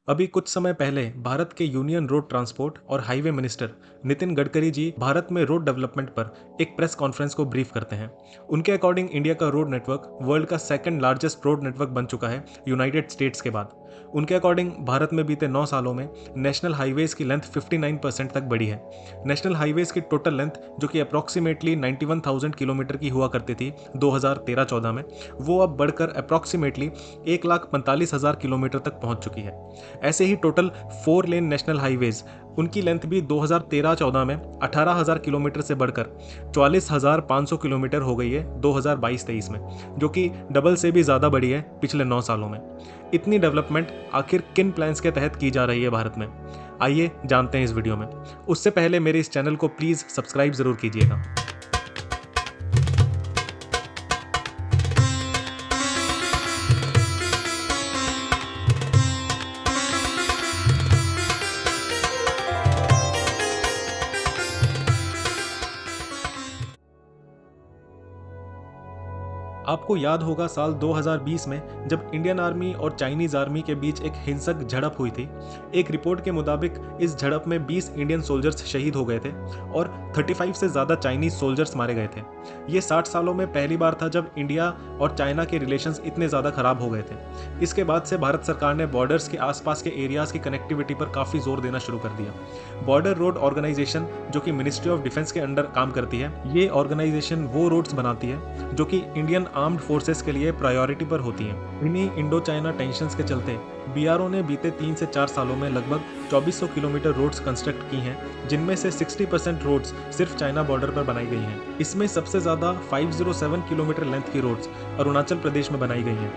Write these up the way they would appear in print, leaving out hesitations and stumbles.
अभी कुछ समय पहले भारत के यूनियन रोड ट्रांसपोर्ट और हाईवे मिनिस्टर नितिन गडकरी जी भारत में रोड डेवलपमेंट पर एक प्रेस कॉन्फ्रेंस को ब्रीफ करते हैं। उनके अकॉर्डिंग इंडिया का रोड नेटवर्क वर्ल्ड का सेकंड लार्जेस्ट रोड नेटवर्क बन चुका है यूनाइटेड स्टेट्स के बाद। उनके अकॉर्डिंग भारत में बीते 9 सालों में नेशनल हाईवेज की लेंथ 59% तक बढ़ी है। नेशनल हाईवेज की टोटल लेंथ जो कि अप्रॉक्सीमेटली 91,000 किलोमीटर की हुआ करती थी 2013-14 में, वो अब बढ़कर अप्रॉक्सीमेटली 1,45,000 किलोमीटर तक पहुंच चुकी है। ऐसे ही टोटल 4 लेन नेशनल हाईवेज, उनकी लेंथ भी 2013-14 में 18,000 किलोमीटर से बढ़कर 44,500 किलोमीटर हो गई है 2022-23 में, जो कि डबल से भी ज़्यादा बढ़ी है पिछले 9 सालों में। इतनी डेवलपमेंट आखिर किन प्लान्स के तहत की जा रही है भारत में, आइए जानते हैं इस वीडियो में। उससे पहले मेरे इस चैनल को प्लीज़ सब्सक्राइब ज़रूर कीजिएगा। आपको याद होगा साल 2020 में जब इंडियन आर्मी और चाइनीज आर्मी के बीच एक हिंसक झड़प हुई थी। एक रिपोर्ट के मुताबिक इस झड़प में 20 इंडियन सोल्जर्स शहीद हो गए थे और 35 से ज़्यादा चाइनीज सोल्जर्स मारे गए थे। ये 60 सालों में पहली बार था जब इंडिया और चाइना के रिलेशंस इतने ज़्यादा खराब हो गए थे। इसके बाद से भारत सरकार ने बॉर्डर्स के आसपास के एरियाज़ की कनेक्टिविटी पर काफ़ी जोर देना शुरू कर दिया। बॉर्डर रोड ऑर्गेनाइजेशन जो कि मिनिस्ट्री ऑफ डिफेंस के अंडर काम करती है, ये ऑर्गेनाइजेशन वो रोड्स बनाती है जो कि इंडियन आर्म्ड फोर्सेस के लिए प्रायोरिटी पर होती हैं। इन्हीं इंडो चाइना टेंशंस के चलते बीआरओ ने बीते 3 से 4 सालों में लगभग 2400 किलोमीटर रोड्स कंस्ट्रक्ट की हैं, जिनमें से 60% रोड्स सिर्फ चाइना बॉर्डर पर बनाई गई हैं। इसमें सबसे ज़्यादा 507 किलोमीटर लेंथ की रोड्स अरुणाचल प्रदेश में बनाई गई हैं,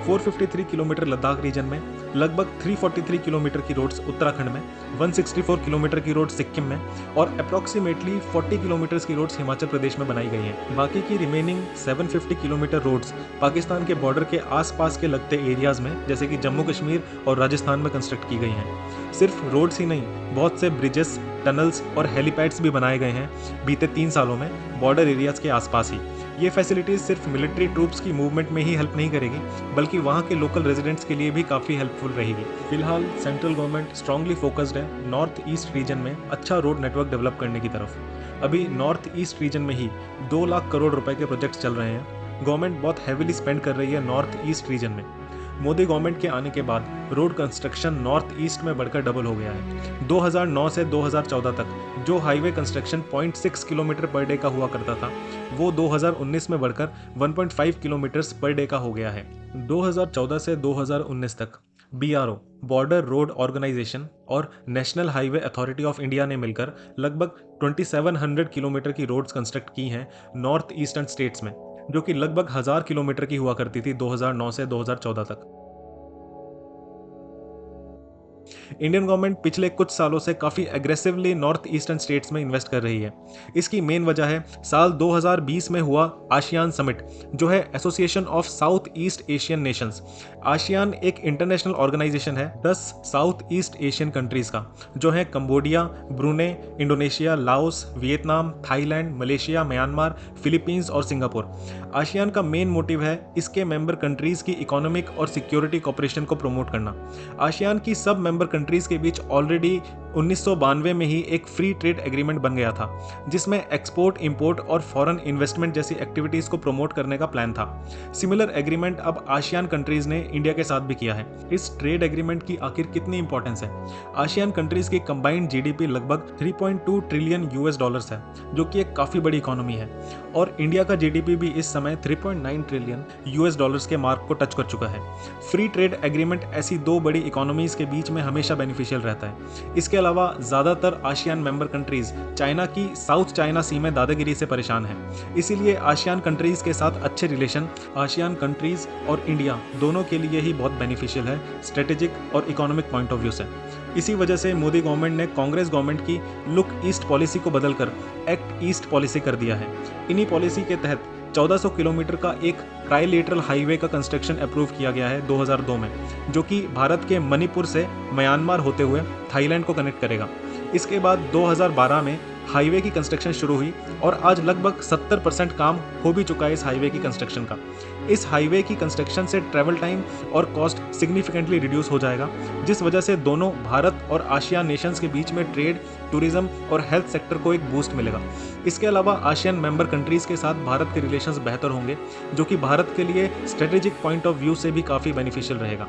453 किलोमीटर लद्दाख रीजन में, लगभग 343 किलोमीटर की रोड्स उत्तराखंड में, 164 किलोमीटर की रोड्स सिक्किम में और अप्रॉक्सीमेटली 40 किलोमीटर की रोड्स हिमाचल प्रदेश में बनाई गई हैं। बाकी की रिमेनिंग 750 किलोमीटर रोड्स पाकिस्तान के बॉर्डर के आसपास के लगते एरियाज में जैसे कि जम्मू कश्मीर और राजस्थान में कंस्ट्रक्ट की गई हैं। सिर्फ रोड्स ही नहीं, बहुत से ब्रिजेस, टनल्स और हेलीपैड्स भी बनाए गए हैं बीते 3 सालों में बॉर्डर एरियाज के आसपास ही। ये फैसिलिटीज़ सिर्फ मिलिट्री ट्रूप्स की मूवमेंट में ही हेल्प नहीं करेगी, बल्कि वहाँ के लोकल रेजिडेंट्स के लिए भी काफ़ी हेल्पफुल रहेगी। फिलहाल सेंट्रल गवर्नमेंट स्ट्रांगली फोकस्ड है नॉर्थ ईस्ट रीजन में अच्छा रोड नेटवर्क डेवलप करने की तरफ। अभी नॉर्थ ईस्ट रीजन में ही 2 लाख करोड़ रुपए के प्रोजेक्ट्स चल रहे हैं। गवर्नमेंट बहुत हैविली स्पेंड कर रही है नॉर्थ ईस्ट रीजन में। मोदी गवर्नमेंट के आने के बाद रोड कंस्ट्रक्शन नॉर्थ ईस्ट में बढ़कर डबल हो गया है। 2009 से 2014 तक जो highway construction 0.6 kilometre per day का हुआ करता था, वो 2019 में बढ़कर 1.5 किलोमीटर्स पर डे का हो गया है। 2014 से 2019 तक बीआरओ, बॉर्डर रोड ऑर्गेनाइजेशन और national highway authority of India ने मिलकर लगभग 2700 किलोमीटर की रोड्स कंस्ट्रक्ट की हैं नॉर्थ ईस्टर्न स्टेट्स में, जो कि लगभग 1000 किलोमीटर की हुआ करती थी 2009 से 2014 तक। इंडियन गवर्नमेंट पिछले कुछ सालों से काफ़ी एग्रेसिवली नॉर्थ ईस्टर्न स्टेट्स में इन्वेस्ट कर रही है। इसकी मेन वजह है साल 2020 में हुआ आसियान समिट, जो है association of south east Asian Nations. ASEAN एक इंटरनेशनल ऑर्गेनाइजेशन है 10 साउथ ईस्ट एशियन कंट्रीज़ का, जो है Cambodia, ब्रूने, Indonesia, Laos, Vietnam, Thailand, Malaysia, Myanmar, Philippines और सिंगापुर। आसियान का मेन मोटिव है इसके मेंबर कंट्रीज़ की इकोनॉमिक और सिक्योरिटी कॉपरेशन को प्रमोट करना। आसियान की सब मेंबर कंट्रीज के बीच ऑलरेडी 1992 में ही एक फ्री ट्रेड एग्रीमेंट बन गया था, जिसमें एक्सपोर्ट, इंपोर्ट और फॉरेन इन्वेस्टमेंट जैसी एक्टिविटीज को प्रमोट करने का प्लान था। सिमिलर एग्रीमेंट अब आसियान कंट्रीज ने इंडिया के साथ भी किया है। इस ट्रेड एग्रीमेंट की आखिर कितनी इंपॉर्टेंस है? आसियान कंट्रीज की कंबाइंड जीडीपी लगभग 3.2 ट्रिलियन यूएस डॉलर्स है, जो कि एक काफी बड़ी इकोनॉमी है, और इंडिया का जीडीपी भी इस समय 3.9 ट्रिलियन यूएस डॉलर्स के मार्क को टच कर चुका है। फ्री ट्रेड एग्रीमेंट ऐसी 2 बड़ी इकोनॉमीज के बीच में हमेशा बेनिफिशियल रहता है। इसके अलावा ज्यादातर आसियान मेंबर कंट्रीज चाइना की साउथ चाइना सी में दादागिरी से परेशान है, इसीलिए आसियान कंट्रीज के साथ अच्छे रिलेशन आसियान कंट्रीज और इंडिया दोनों के लिए ही बहुत बेनिफिशियल है स्ट्रेटेजिक और इकोनॉमिक पॉइंट ऑफ व्यू से। इसी वजह से मोदी गवर्नमेंट ने कांग्रेस गवर्नमेंट की लुक ईस्ट पॉलिसी को बदलकर एक्ट ईस्ट पॉलिसी कर दिया है। इन्हीं पॉलिसी के तहत 1400 किलोमीटर का एक ट्राइलेटरल हाईवे का कंस्ट्रक्शन अप्रूव किया गया है 2002 में, जो कि भारत के मणिपुर से म्यांमार होते हुए थाईलैंड को कनेक्ट करेगा। इसके बाद 2012 में हाईवे की कंस्ट्रक्शन शुरू हुई और आज लगभग 70% काम हो भी चुका है इस हाईवे की कंस्ट्रक्शन का। इस हाईवे की कंस्ट्रक्शन से ट्रैवल टाइम और कॉस्ट सिग्निफिकेंटली रिड्यूस हो जाएगा, जिस वजह से दोनों भारत और आसियान नेशंस के बीच में ट्रेड, टूरिज्म और हेल्थ सेक्टर को एक बूस्ट मिलेगा। इसके अलावा आसियान मेंबर कंट्रीज के साथ भारत के रिलेशंस बेहतर होंगे, जो कि भारत के लिए स्ट्रेटेजिक पॉइंट ऑफ व्यू से भी काफ़ी बेनिफिशियल रहेगा।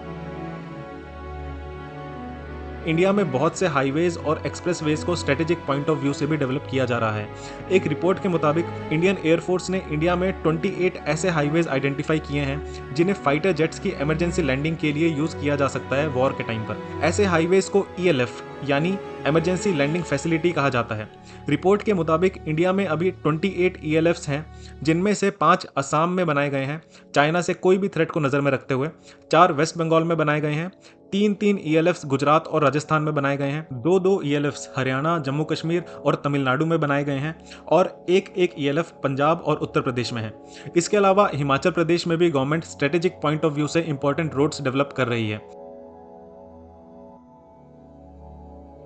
इंडिया में बहुत से हाईवेज और एक्सप्रेसवेज को स्ट्रेटेजिक पॉइंट ऑफ व्यू से भी डेवलप किया जा रहा है। एक रिपोर्ट के मुताबिक इंडियन एयरफोर्स ने इंडिया में 28 ऐसे हाईवेज आइडेंटिफाई किए हैं जिन्हें फाइटर जेट्स की इमरजेंसी लैंडिंग के लिए यूज किया जा सकता है वॉर के टाइम पर। ऐसे हाईवेज को ELF यानी इमरजेंसी लैंडिंग फैसिलिटी कहा जाता है। रिपोर्ट के मुताबिक इंडिया में अभी 28 ELFs हैं, जिनमें से 5 असम में बनाए गए हैं चाइना से कोई भी थ्रेट को नज़र में रखते हुए, 4 वेस्ट बंगाल में बनाए गए हैं, 3 ELFs गुजरात और राजस्थान में बनाए गए हैं, 2 ELFs हरियाणा, जम्मू कश्मीर और तमिलनाडु में बनाए गए हैं और एक ELF पंजाब और उत्तर प्रदेश में है। इसके अलावा हिमाचल प्रदेश में भी government strategic point of view से इंपॉर्टेंट रोड्स डेवलप कर रही है।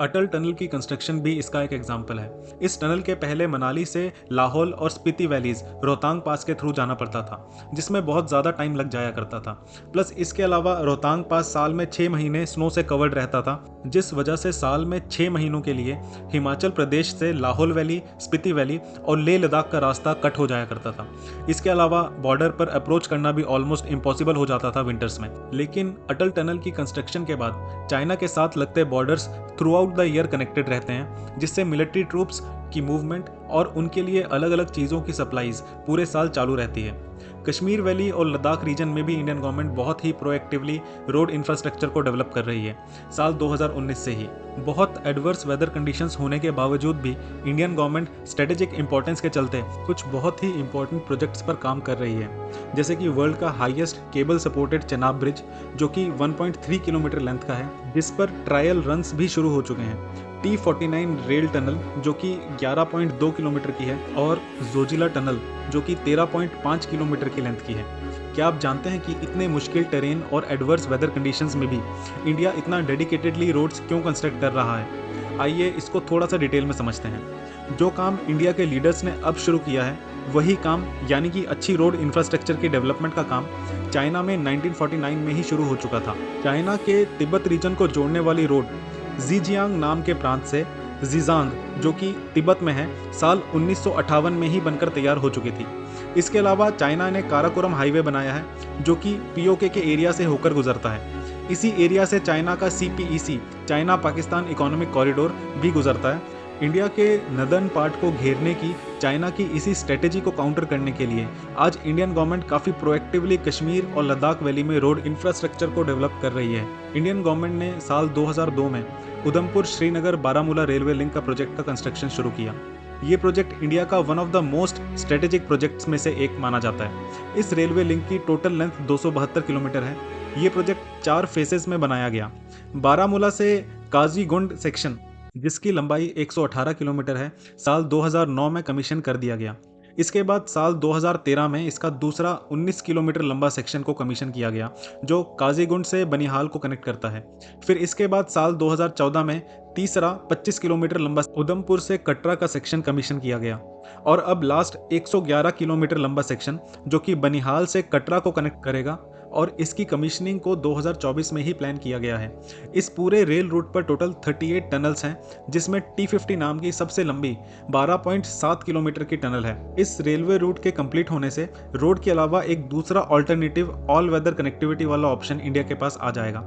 अटल टनल की कंस्ट्रक्शन भी इसका एक एग्जाम्पल है। इस टनल के पहले मनाली से लाहौल और स्पीति वैलीज रोहतांग पास के थ्रू जाना पड़ता था, जिसमें बहुत ज़्यादा टाइम लग जाया करता था। प्लस इसके अलावा रोहतांग पास साल में 6 महीने स्नो से कवर्ड रहता था, जिस वजह से साल में 6 महीनों के लिए हिमाचल प्रदेश से लाहौल वैली, स्पीति वैली और लेह लद्दाख का रास्ता कट हो जाया करता था। इसके अलावा बॉर्डर पर अप्रोच करना भी ऑलमोस्ट इम्पॉसिबल हो जाता था विंटर्स में। लेकिन अटल टनल की कंस्ट्रक्शन के बाद चाइना के साथ लगते borders through out the year connected रहते हैं, जिससे मिलिट्री ट्रूप्स की मूवमेंट और उनके लिए अलग अलग चीज़ों की सप्लाईज पूरे साल चालू रहती है। कश्मीर वैली और लद्दाख रीजन में भी इंडियन गवर्नमेंट बहुत ही प्रोएक्टिवली रोड इंफ्रास्ट्रक्चर को डेवलप कर रही है। साल 2019 से ही बहुत एडवर्स वेदर कंडीशंस होने के बावजूद भी इंडियन गवर्नमेंट स्ट्रेटेजिक इंपॉर्टेंस के चलते कुछ बहुत ही इंपॉर्टेंट प्रोजेक्ट्स पर काम कर रही है, जैसे कि वर्ल्ड का highest cable supported Chenab bridge, जो कि 1.3 किलोमीटर लेंथ का है, जिस पर ट्रायल रन्स भी शुरू हो चुके हैं। T49 रेल टनल जो कि 11.2 किलोमीटर की है और जोजिला टनल जो कि 13.5 किलोमीटर की लेंथ की है। क्या आप जानते हैं कि इतने मुश्किल टेरेन और एडवर्स वेदर कंडीशंस में भी इंडिया इतना डेडिकेटेडली रोड्स क्यों कंस्ट्रक्ट कर रहा है? आइए इसको थोड़ा सा डिटेल में समझते हैं। जो काम इंडिया के लीडर्स ने अब शुरू किया है, वही काम यानी कि अच्छी रोड इंफ्रास्ट्रक्चर की डेवलपमेंट का काम चाइना में 1949 में ही शुरू हो चुका था। चाइना के तिब्बत रीजन को जोड़ने वाली रोड ज़ीजियांग नाम के प्रांत से ज़ीजांग, जो कि तिब्बत में है, साल 1958 में ही बनकर तैयार हो चुकी थी। इसके अलावा चाइना ने काराकोरम हाईवे बनाया है, जो कि POK के एरिया से होकर गुजरता है। इसी एरिया से चाइना का CPEC China Pakistan economic corridor भी गुजरता है। इंडिया के नदर्न पार्ट को घेरने की चाइना की इसी स्ट्रेटेजी को काउंटर करने के लिए आज इंडियन गवर्नमेंट काफ़ी प्रोएक्टिवली कश्मीर और लद्दाख वैली में रोड इंफ्रास्ट्रक्चर को डेवलप कर रही है। इंडियन गवर्नमेंट ने साल 2002 में उधमपुर श्रीनगर बारामूला रेलवे लिंक का प्रोजेक्ट का कंस्ट्रक्शन शुरू किया। ये प्रोजेक्ट इंडिया का one of the most strategic projects में से एक माना जाता है। इस रेलवे लिंक की टोटल लेंथ 272 किलोमीटर है। ये प्रोजेक्ट 4 फेसेस में बनाया गया। बारामूला से काजीगुंड सेक्शन, जिसकी लंबाई 118 किलोमीटर है, साल 2009 में कमीशन कर दिया गया। इसके बाद साल 2013 में इसका दूसरा 19 किलोमीटर लंबा सेक्शन को कमीशन किया गया, जो काजीगुंड से बनिहाल को कनेक्ट करता है। फिर इसके बाद साल 2014 में तीसरा 25 किलोमीटर लंबा उधमपुर से कटरा का सेक्शन कमीशन किया गया और अब लास्ट 111 किलोमीटर लंबा सेक्शन जो कि बनिहाल से कटरा को कनेक्ट करेगा और इसकी कमीशनिंग को 2024 में ही प्लान किया गया है। इस पूरे रेल रूट पर टोटल 38 टनल्स हैं, जिसमें T50 नाम की सबसे लंबी 12.7 किलोमीटर की टनल है। इस रेलवे रूट के कंप्लीट होने से रोड के अलावा एक दूसरा ऑल्टरनेटिव ऑल वेदर कनेक्टिविटी वाला ऑप्शन इंडिया के पास आ जाएगा।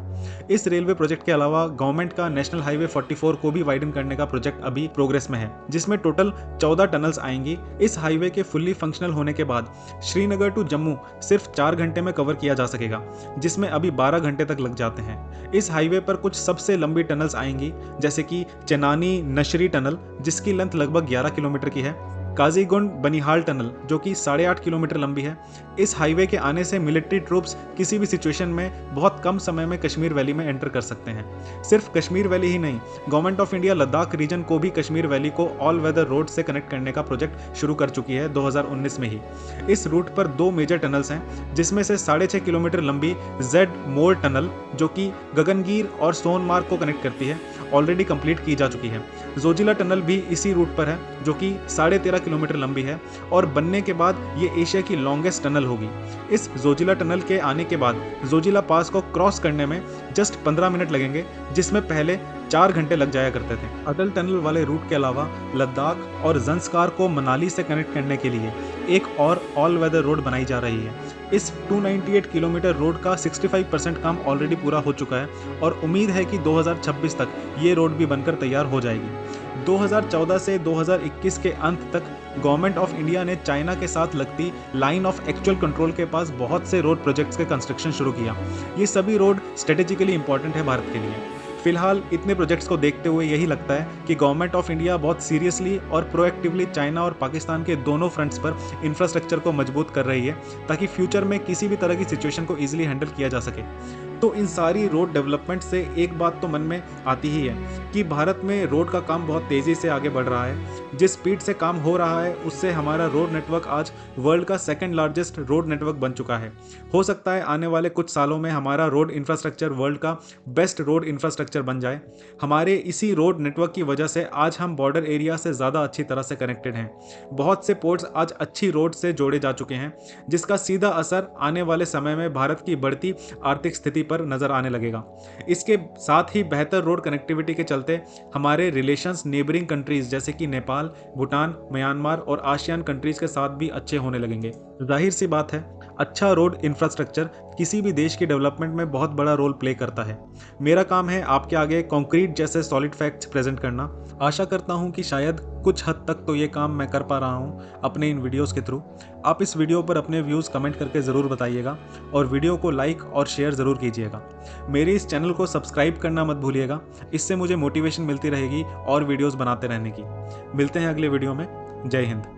इस रेलवे प्रोजेक्ट के अलावा गवर्नमेंट का नेशनल हाईवे 44 को भी वाइडन करने का प्रोजेक्ट अभी प्रोग्रेस में है, जिसमें टोटल 14 टनल्स आएंगी। इस हाईवे के फुल्ली फंक्शनल होने के बाद श्रीनगर टू जम्मू सिर्फ 4 घंटे में कवर किया जा सकेगा, जिसमें अभी 12 घंटे तक लग जाते हैं। इस हाईवे पर कुछ सबसे लंबी टनल्स आएंगी, जैसे कि चेनानी नशरी टनल, जिसकी लेंथ लगभग 11 किलोमीटर की है, काजीगुंड बनिहाल टनल जो कि 8.5 किलोमीटर लंबी है। इस हाईवे के आने से मिलिट्री ट्रूप्स किसी भी सिचुएशन में बहुत कम समय में कश्मीर वैली में एंटर कर सकते हैं। सिर्फ कश्मीर वैली ही नहीं, government of India Ladakh region को भी कश्मीर वैली को ऑल वेदर रोड से कनेक्ट करने का प्रोजेक्ट शुरू कर चुकी है 2019 में ही। इस रूट पर 2 मेजर टनल्स हैं, जिसमें से 6.5 किलोमीटर लंबी जेड मोर टनल जो कि गगनगीर और सोनमार्ग को कनेक्ट करती है, ऑलरेडी कंप्लीट की जा चुकी है। जोजिला टनल भी इसी रूट पर है जो कि 13.5 किलोमीटर लंबी है और बनने के बाद ये एशिया की लॉन्गेस्ट टनल होगी। इस जोजिला टनल के आने के बाद जोजिला पास को क्रॉस करने में जस्ट 15 मिनट लगेंगे, जिसमें पहले 4 घंटे लग जाया करते थे। अटल टनल वाले रूट के अलावा लद्दाख और ज़ंस्कार को मनाली से कनेक्ट करने के लिए एक और ऑल वेदर रोड बनाई जा रही है। इस 298 किलोमीटर रोड का 65% काम ऑलरेडी पूरा हो चुका है और उम्मीद है कि 2026 तक ये रोड भी बनकर तैयार हो जाएगी। 2014 से 2021 के अंत तक गवर्नमेंट ऑफ इंडिया ने चाइना के साथ लगती लाइन ऑफ एक्चुअल कंट्रोल के पास बहुत से रोड प्रोजेक्ट्स के कंस्ट्रक्शन शुरू किया। ये सभी रोड स्ट्रेटेजिकली इंपॉर्टेंट है भारत के लिए। फिलहाल इतने प्रोजेक्ट्स को देखते हुए यही लगता है कि गवर्नमेंट ऑफ इंडिया बहुत सीरियसली और प्रोएक्टिवली चाइना और पाकिस्तान के दोनों फ्रंट्स पर इंफ्रास्ट्रक्चर को मजबूत कर रही है, ताकि फ्यूचर में किसी भी तरह की सिचुएशन को ईजिली हैंडल किया जा सके। तो इन सारी रोड डेवलपमेंट से एक बात तो मन में आती ही है कि भारत में रोड का काम बहुत तेज़ी से आगे बढ़ रहा है। जिस स्पीड से काम हो रहा है उससे हमारा रोड नेटवर्क आज वर्ल्ड का 2nd लार्जेस्ट रोड नेटवर्क बन चुका है। हो सकता है आने वाले कुछ सालों में हमारा रोड इंफ्रास्ट्रक्चर वर्ल्ड का बेस्ट रोड इंफ्रास्ट्रक्चर बन जाए। हमारे इसी रोड नेटवर्क की वजह से आज हम बॉर्डर एरिया से ज़्यादा अच्छी तरह से कनेक्टेड हैं। बहुत से पोर्ट्स आज अच्छी रोड से जोड़े जा चुके हैं, जिसका सीधा असर आने वाले समय में भारत की बढ़ती आर्थिक स्थिति पर नजर आने लगेगा। इसके साथ ही बेहतर रोड कनेक्टिविटी के चलते हमारे रिलेशंस नेबरिंग कंट्रीज जैसे कि नेपाल, भूटान, म्यांमार और आसियान कंट्रीज के साथ भी अच्छे होने लगेंगे। जाहिर सी बात है, अच्छा रोड इंफ्रास्ट्रक्चर किसी भी देश की डेवलपमेंट में बहुत बड़ा रोल प्ले करता है। मेरा काम है आपके आगे कंक्रीट जैसे सॉलिड फैक्ट्स प्रेजेंट करना। आशा करता हूं कि शायद कुछ हद तक तो ये काम मैं कर पा रहा हूं अपने इन वीडियोस के थ्रू। आप इस वीडियो पर अपने व्यूज़ कमेंट करके ज़रूर बताइएगा और वीडियो को लाइक और शेयर ज़रूर कीजिएगा। मेरे इस चैनल को सब्सक्राइब करना मत भूलिएगा, इससे मुझे मोटिवेशन मिलती रहेगी और वीडियोज़ बनाते रहने की। मिलते हैं अगले वीडियो में। जय हिंद।